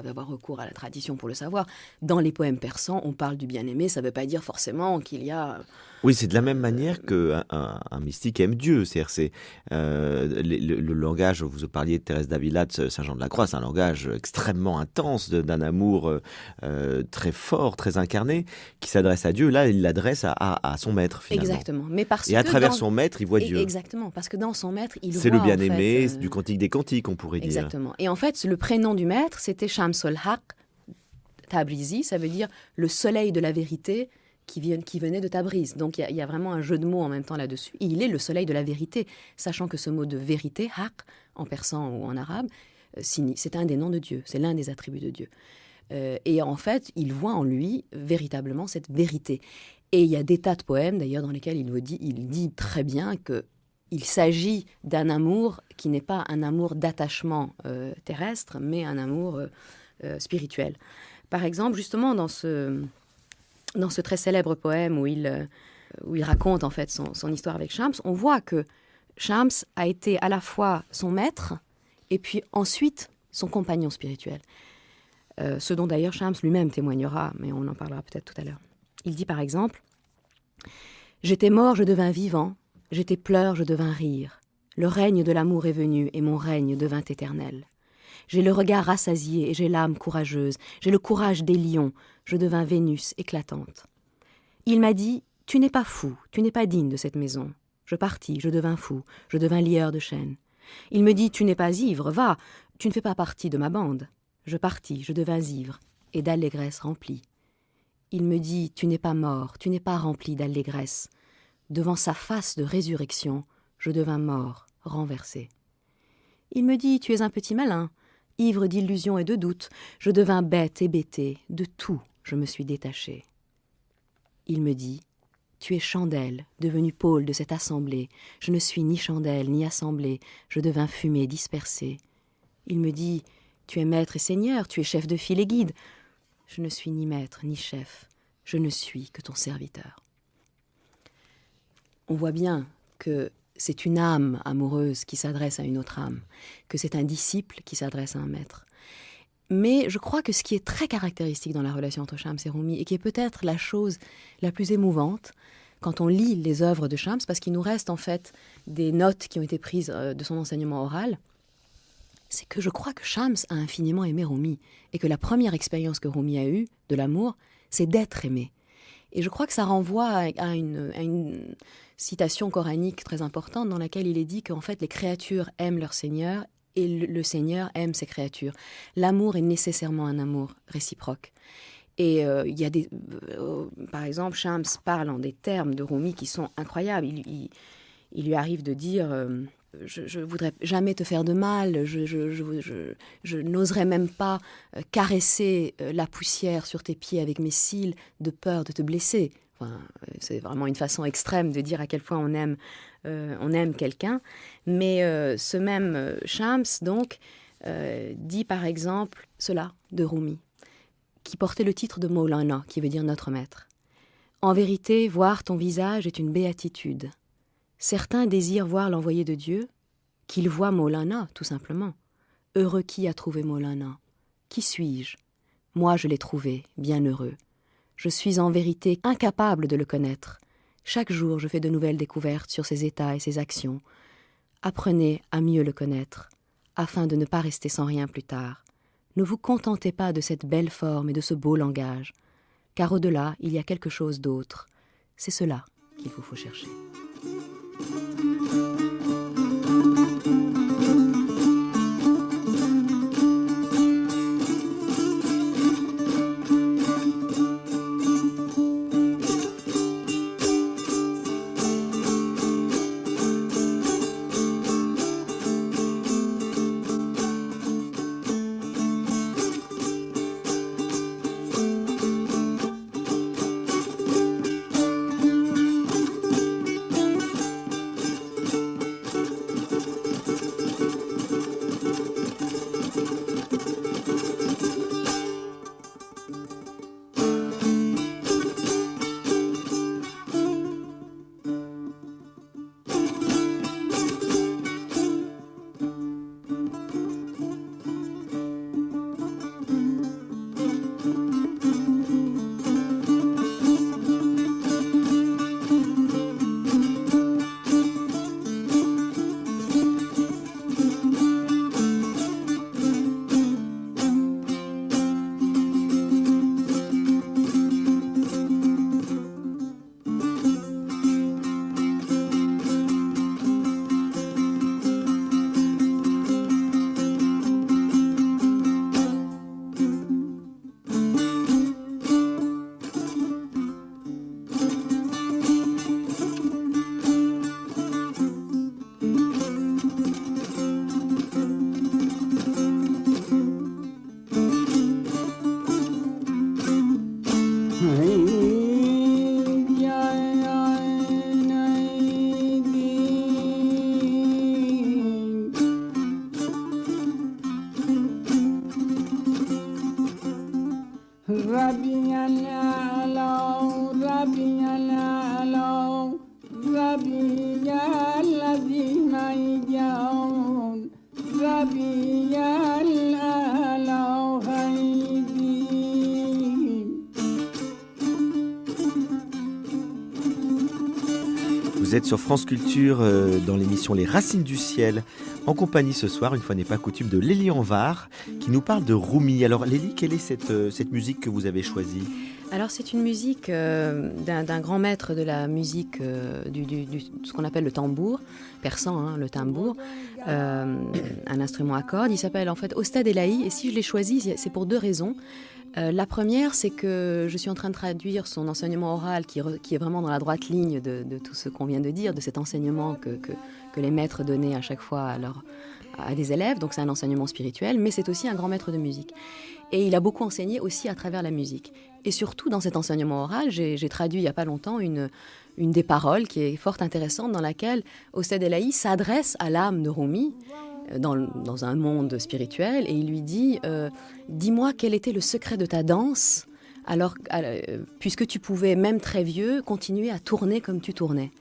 D'avoir recours à la tradition pour le savoir. Dans les poèmes persans, on parle du bien-aimé, ça ne veut pas dire forcément qu'il y a... Oui, c'est de la même manière qu'un mystique aime Dieu. C'est-à-dire, le langage, vous parliez de Thérèse d'Avila, de Saint Jean de la Croix, c'est un langage extrêmement intense, d'un amour très fort, très incarné, qui s'adresse à Dieu. Là, il l'adresse à son maître, finalement. Exactement. Mais parce Et à que travers son maître, il voit Dieu. Exactement, parce que dans son maître, il C'est voit le en fait... bien-aimé, du Cantique des Cantiques, on pourrait dire. Exactement. Et en fait, le prénom du maître, c'était Shamsul Haq Tabrizi, ça veut dire le soleil de la vérité qui venait de Tabriz. Donc il y a vraiment un jeu de mots en même temps là-dessus. Il est le soleil de la vérité, sachant que ce mot de vérité, haq, en persan ou en arabe, c'est un des noms de Dieu, c'est l'un des attributs de Dieu. Et en fait, il voit en lui véritablement cette vérité. Et il y a des tas de poèmes d'ailleurs dans lesquels il dit très bien qu'il s'agit d'un amour qui n'est pas un amour d'attachement terrestre, mais un amour spirituel. Par exemple, justement, dans ce très célèbre poème où il raconte en fait son histoire avec Shams, on voit que Shams a été à la fois son maître et puis ensuite son compagnon spirituel. Ce dont d'ailleurs Shams lui-même témoignera, mais on en parlera peut-être tout à l'heure. Il dit par exemple « J'étais mort, je devins vivant, j'étais pleur, je devins rire. Le règne de l'amour est venu et mon règne devint éternel. J'ai le regard rassasié et j'ai l'âme courageuse, j'ai le courage des lions, je devins Vénus éclatante. Il m'a dit, tu n'es pas fou, tu n'es pas digne de cette maison. Je partis, je devins fou, je devins lieur de chêne. Il me dit, tu n'es pas ivre, va, tu ne fais pas partie de ma bande. Je partis, je devins ivre, et d'allégresse rempli. Il me dit, tu n'es pas mort, tu n'es pas rempli d'allégresse. Devant sa face de résurrection, je devins mort, renversé. Il me dit, tu es un petit malin, ivre d'illusions et de doutes, je devins bête et bêtée, de tout je me suis détachée. Il me dit, tu es chandelle, devenue pôle de cette assemblée, je ne suis ni chandelle ni assemblée, je devins fumée dispersée. Il me dit, tu es maître et seigneur, tu es chef de file et guide. Je ne suis ni maître ni chef, je ne suis que ton serviteur. On voit bien que c'est une âme amoureuse qui s'adresse à une autre âme, que c'est un disciple qui s'adresse à un maître. Mais je crois que ce qui est très caractéristique dans la relation entre Shams et Rumi, et qui est peut-être la chose la plus émouvante quand on lit les œuvres de Shams, parce qu'il nous reste en fait des notes qui ont été prises de son enseignement oral, c'est que je crois que Shams a infiniment aimé Rumi, et que la première expérience que Rumi a eue de l'amour, c'est d'être aimé. Et je crois que ça renvoie à une citation coranique très importante dans laquelle il est dit qu'en fait les créatures aiment leur Seigneur et le Seigneur aime ses créatures. L'amour est nécessairement un amour réciproque. Et il y a par exemple, Shams parle en des termes de Rumi qui sont incroyables. Il lui arrive de dire je voudrais jamais te faire de mal, je n'oserais même pas caresser la poussière sur tes pieds avec mes cils de peur de te blesser. Enfin, c'est vraiment une façon extrême de dire à quel point on aime quelqu'un. Mais ce même Shams, donc, dit par exemple cela de Rumi, qui portait le titre de Maulana, qui veut dire notre maître. En vérité, voir ton visage est une béatitude. Certains désirent voir l'envoyé de Dieu, qu'il voit Maulana, tout simplement. Heureux qui a trouvé Maulana? Qui suis-je? Moi, je l'ai trouvé, bien heureux. Je suis en vérité incapable de le connaître. Chaque jour, je fais de nouvelles découvertes sur ses états et ses actions. Apprenez à mieux le connaître, afin de ne pas rester sans rien plus tard. Ne vous contentez pas de cette belle forme et de ce beau langage, car au-delà, il y a quelque chose d'autre. C'est cela qu'il vous faut chercher. ربي الأعلى ربي الأعلى ربي الذي ما يجاون ربي الأعلى خيدي. Vous êtes sur France Culture dans l'émission Les Racines du Ciel, en compagnie ce soir, une fois n'est pas coutume, de Lélie Anvar, qui nous parle de Rumi. Alors Lélie, quelle est cette musique que vous avez choisie ? Alors c'est une musique d'un grand maître de la musique, ce qu'on appelle le tambour, persan, hein, le tambour, un instrument à cordes. Il s'appelle en fait Ostad Elahi, et si je l'ai choisi, c'est pour deux raisons. La première, c'est que je suis en train de traduire son enseignement oral qui est vraiment dans la droite ligne de tout ce qu'on vient de dire, de cet enseignement que les maîtres donnaient à chaque fois à des élèves. Donc c'est un enseignement spirituel, mais c'est aussi un grand maître de musique. Et il a beaucoup enseigné aussi à travers la musique. Et surtout, dans cet enseignement oral, j'ai traduit il n'y a pas longtemps une des paroles qui est fort intéressante, dans laquelle Ostad Elahi s'adresse à l'âme de Rumi, dans un monde spirituel, et il lui dit dis-moi quel était le secret de ta danse, puisque tu pouvais, même très vieux, continuer à tourner comme tu tournais.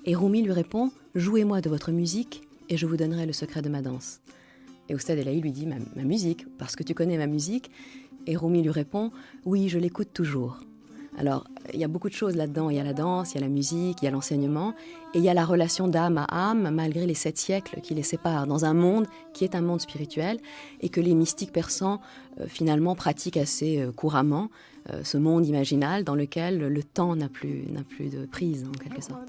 Et Rumi lui répond jouez-moi de votre musique, et je vous donnerai le secret de ma danse. Et Ostad Elahi lui dit ma musique, parce que tu connais ma musique. Et Rumi lui répond oui, je l'écoute toujours. Alors, il y a beaucoup de choses là-dedans. Il y a la danse, il y a la musique, il y a l'enseignement, et il y a la relation d'âme à âme, malgré les 7 siècles qui les séparent, dans un monde qui est un monde spirituel, et que les mystiques persans, finalement, pratiquent assez couramment, ce monde imaginal dans lequel le temps n'a plus de prise, en quelque sorte.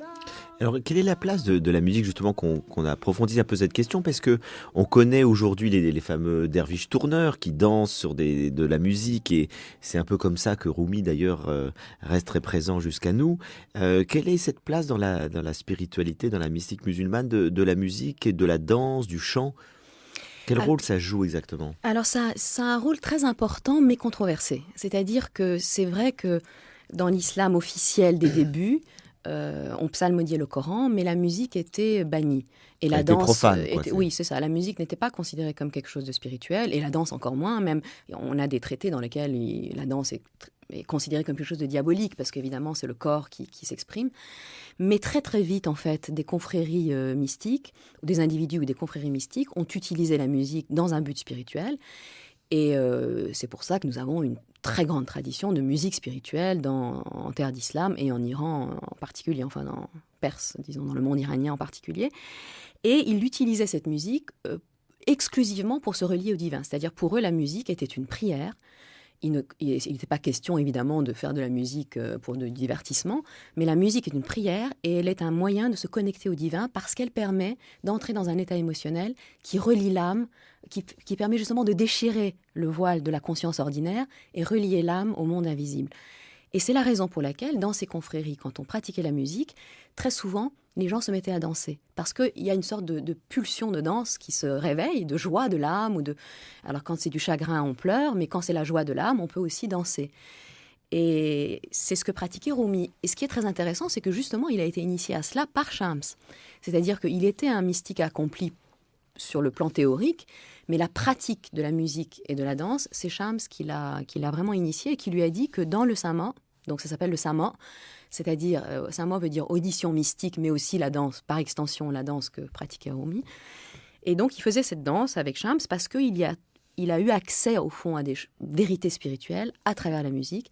Alors, quelle est la place de la musique, justement, qu'on approfondisse un peu cette question, parce que on connaît aujourd'hui les fameux derviches tourneurs qui dansent sur de la musique, et c'est un peu comme ça que Rumi, d'ailleurs, reste très présent jusqu'à nous. Quelle est cette place dans la spiritualité, dans la mystique musulmane, de la musique et de la danse, du chant ? Quel rôle ça joue exactement ? Alors ça a un rôle très important mais controversé. C'est-à-dire que c'est vrai que dans l'islam officiel des débuts, on psalmodiait le Coran, mais la musique était bannie. Et la danse profane, quoi, oui, c'est ça. La musique n'était pas considérée comme quelque chose de spirituel, et la danse encore moins. Même, on a des traités dans lesquels la danse est considérée comme quelque chose de diabolique, parce qu'évidemment, c'est le corps qui s'exprime. Mais très très vite, en fait, des confréries mystiques, ou des individus ou des confréries mystiques ont utilisé la musique dans un but spirituel. Et c'est pour ça que nous avons une très grande tradition de musique spirituelle en terre d'islam et en Iran en particulier, enfin en Perse, disons, dans le monde iranien en particulier. Et ils utilisaient cette musique exclusivement pour se relier au divin. C'est-à-dire pour eux, la musique était une prière. Il n'était pas question, évidemment, de faire de la musique pour du divertissement, mais la musique est une prière et elle est un moyen de se connecter au divin parce qu'elle permet d'entrer dans un état émotionnel qui relie l'âme, qui permet justement de déchirer le voile de la conscience ordinaire et relier l'âme au monde invisible. Et c'est la raison pour laquelle, dans ces confréries, quand on pratiquait la musique, très souvent, les gens se mettaient à danser. Parce qu'il y a une sorte de pulsion de danse qui se réveille, de joie de l'âme. Alors quand c'est du chagrin, on pleure, mais quand c'est la joie de l'âme, on peut aussi danser. Et c'est ce que pratiquait Rumi. Et ce qui est très intéressant, c'est que justement, il a été initié à cela par Shams. C'est-à-dire qu'il était un mystique accompli sur le plan théorique, mais la pratique de la musique et de la danse, c'est Shams qui l'a vraiment initié et qui lui a dit que dans le sama, donc ça s'appelle le sama, c'est-à-dire, sama veut dire audition mystique, mais aussi la danse, par extension la danse que pratiquait Rumi. Et donc il faisait cette danse avec Shams parce qu'il a eu accès au fond à des vérités spirituelles à travers la musique.